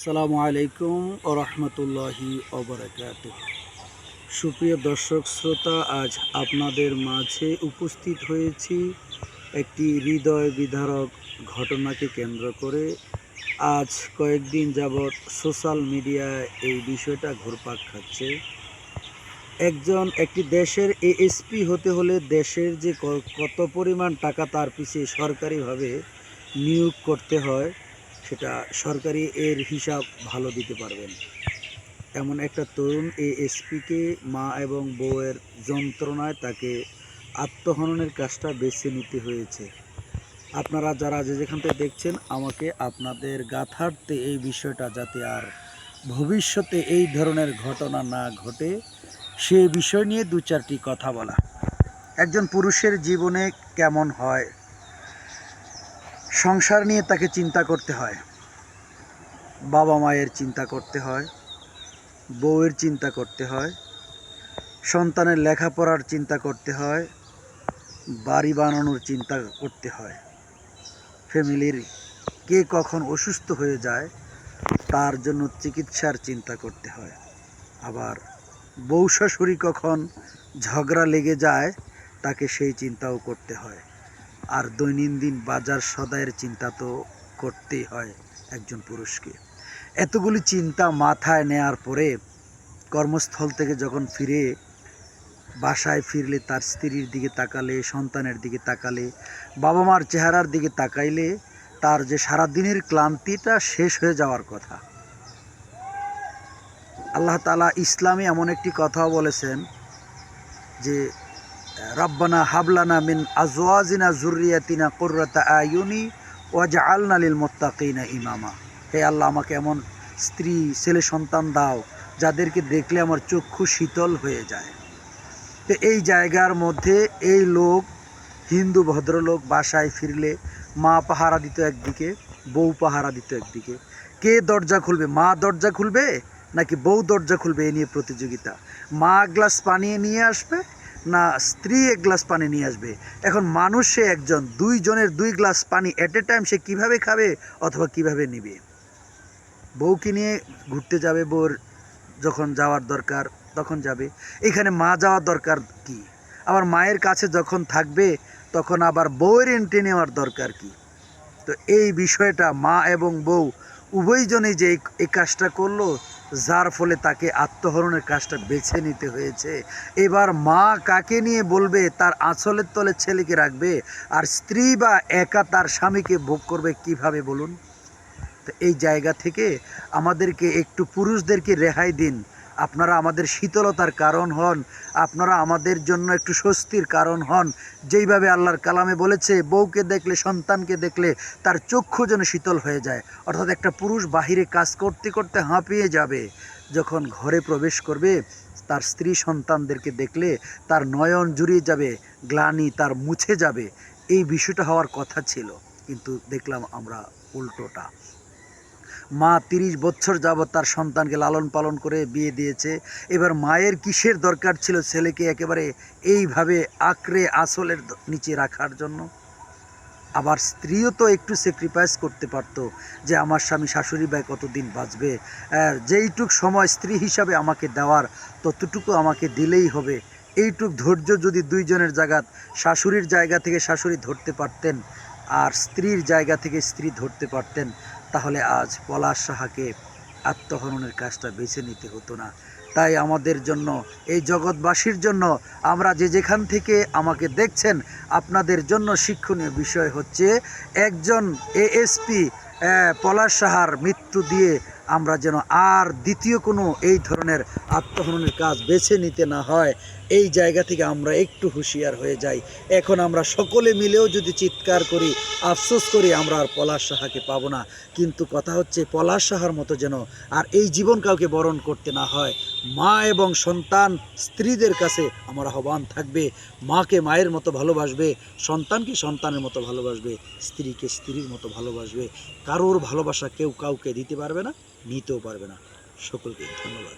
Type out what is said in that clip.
আসসালামু আলাইকুম ও রহমতুল্লাহি ওবরাকাতুহ। সুপ্রিয় দর্শক শ্রোতা, আজ আপনাদের মাঝে উপস্থিত হয়েছি একটি হৃদয় বিদারক ঘটনাকে কেন্দ্র করে। আজ কয়েকদিন যাবৎ সোশ্যাল মিডিয়ায় এই বিষয়টা ঘুরপাক খাচ্ছে। একটি দেশের এএসপি হতে হলে দেশের যে কত পরিমাণ টাকা তার পিছিয়ে সরকারিভাবে নিয়োগ করতে হয়, সেটা সরকারি এর হিসাব ভালো দিতে পারবেন। এমন একটা তরুণ এএসপিকে মা এবং বউয়ের যন্ত্রণায় তাকে আত্মহননের কাজটা বেছে নিতে হয়েছে। আপনারা যারা যেখান থেকে দেখছেন, আমাকে আপনাদের গাথার্থে এই বিষয়টা যাতে আর ভবিষ্যতে এই ধরনের ঘটনা না ঘটে সে বিষয় নিয়ে দু চারটি কথা বলা। একজন পুরুষের জীবনে কেমন হয়, সংসার নিয়ে তাকে চিন্তা করতে হয়, বাবা মায়ের চিন্তা করতে হয়, বউয়ের চিন্তা করতে হয়, সন্তানের লেখাপড়ার চিন্তা করতে হয়, বাড়ি বানানোর চিন্তা করতে হয়, ফ্যামিলির কে কখন অসুস্থ হয়ে যায় তার জন্য চিকিৎসার চিন্তা করতে হয়, আবার বউ শাশুড়ি কখন ঝগড়া লেগে যায় তাকে সেই চিন্তাও করতে হয়, আর দৈনন্দিন বাজার সদাইয়ের চিন্তা তো করতেই হয় একজন পুরুষকে। এতগুলি চিন্তা মাথায় নেয়ার পরে কর্মস্থল থেকে যখন বাসায় ফিরলে তার স্ত্রীর দিকে তাকালে, সন্তানের দিকে তাকালে, বাবা মার চেহারার দিকে তাকাইলে তার যে সারাদিনের ক্লান্তিটা শেষ হয়ে যাওয়ার কথা। আল্লাহ তাআলা ইসলামে এমন একটি কথাও বলেছেন যে রব্বানা হাবলানা মিন আজওয়াজিনা যুররিয়াতিনা কুররাতা আয়ুনি ওয়াজআলনা লিল মুত্তাকিনা ইমামা। হে আল্লাহ, আমাকে এমন স্ত্রী ছেলে সন্তান দাও যাদেরকে দেখলে আমার চক্ষু শীতল হয়ে যায়। তো এই জায়গার মধ্যে এই লোক, হিন্দু ভদ্রলোক, বাসায় ফিরলে মা পাহারা দিত একদিকে, বউ পাহারা দিত একদিকে। কে দরজা খুলবে, মা দরজা খুলবে নাকি বউ দরজা খুলবে, এ নিয়ে প্রতিযোগিতা। মা এক গ্লাস পানি নিয়ে আসবে না স্ত্রী এক গ্লাস পানি নিয়ে আসবে। এখন মানুষ সে একজন, দুইজনের দুই গ্লাস পানি এট এ টাইম সে কীভাবে খাবে অথবা কিভাবে নিবে। বউকে নিয়ে ঘুরতে যাবে, বউর যখন যাওয়ার দরকার তখন যাবে। এখানে মা যাওয়ার দরকার কি? আবার মায়ের কাছে যখন থাকবে তখন আবার বউয়ের এন্ট্রি নেওয়ার দরকার কি? তো এই বিষয়টা মা এবং বউ উভয়জনেই যে এই কাজটা করলো, যার ফলে তাকে আত্মহরণের কাজটা বেছে নিতে হয়েছে। এবার মা কাকে নিয়ে বলবে তার আঁচলের তলে ছেলেকে রাখবে, আর স্ত্রী বা একা তার স্বামীকে ভোগ করবে কিভাবে বলুন? তো এই জায়গা থেকে আমাদেরকে একটু পুরুষদেরকে রেহাই দিন। আপনারা আমাদের শীতলতার কারণ হন, আপনারা আমাদের জন্য একটু স্বস্তির কারণ হন। যেইভাবে আল্লাহর কালামে বলেছে, বউকে দেখলে, সন্তানকে দেখলে তার চক্ষু যেন শীতল হয়ে যায়। অর্থাৎ একটা পুরুষ বাহিরে কাজ করতে করতে হাঁপিয়ে যাবে, যখন ঘরে প্রবেশ করবে তার স্ত্রী সন্তানদেরকে দেখলে তার নয়ন জুড়িয়ে যাবে, গ্লানি তার মুছে যাবে। এই বিষয়টা হওয়ার কথা ছিল, কিন্তু দেখলাম আমরা উল্টোটা। মা 30 বছর যাবৎ তার সন্তানকে লালন পালন করে বিয়ে দিয়েছে। এবার মায়ের কিসের দরকার ছিল ছেলেকে একেবারে এইভাবে আঁকড়ে আঁচলের নিচে রাখার জন্য? আবার স্ত্রীও তো একটু স্যাক্রিফাইস করতে পারত যে আমার স্বামী শাশুড়ি ভাই কতদিন বাঁচবে, যেইটুক সময় স্ত্রী হিসাবে আমাকে দেওয়ার ততটুকু আমাকে দিলেই হবে। এইটুক ধৈর্য যদি দুইজনের শাশুড়ির জায়গা থেকে শাশুড়ি ধরতে পারতেন আর স্ত্রীর জায়গা থেকে স্ত্রী ধরতে পারতেন, তাহলে আজ পলাশ সাহাকে আত্মহননের কাজটা বেছে নিতে হতো না। তাই আমাদের জন্য, এই জগৎবাসীর জন্য, আমরা যে যেখান থেকে আমাকে দেখছেন, আপনাদের জন্য শিক্ষণীয় বিষয় হচ্ছে একজন এএসপি পলাশ সাহার মৃত্যু দিয়ে আমরা যেন আর দ্বিতীয় কোনো এই ধরনের আত্মহননের কাজ বেছে নিতে না হয়। এই জায়গা থেকে আমরা একটু হুঁশিয়ার হয়ে যাই। এখন আমরা সকলে মিলেও যদি চিৎকার করি, আফসোস করি, আমরা আর পলাশ সাহাকে পাবো না। কিন্তু কথা হচ্ছে পলাশ সাহার মতো যেন আর এই জীবন কাউকে বরণ করতে না হয়। মা এবং সন্তান, স্ত্রীদের কাছে আমার আহ্বান থাকবে, মাকে মায়ের মতো ভালোবাসবে, সন্তানকে সন্তানের মতো ভালোবাসবে, স্ত্রীকে স্ত্রীর মতো ভালোবাসবে। কারোর ভালোবাসা কেউ কাউকে দিতে পারবে না, নিতেও পারবে না। সকলকে ধন্যবাদ।